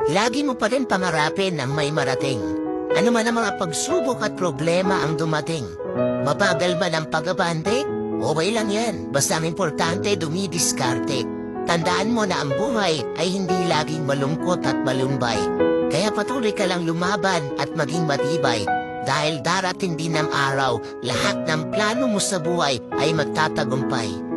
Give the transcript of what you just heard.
Lagi mo pa rin pangarapin ang may marating. Ano man ang mga pagsubok at problema ang dumating. Mabagal man ang pag-abante, okay lang yan. Basta ang importante dumidiskarte. Tandaan mo na ang buhay ay hindi laging malungkot at malumbay. Kaya patuloy ka lang lumaban at maging matibay. Dahil darating din ang araw, lahat ng plano mo sa buhay ay magtatagumpay.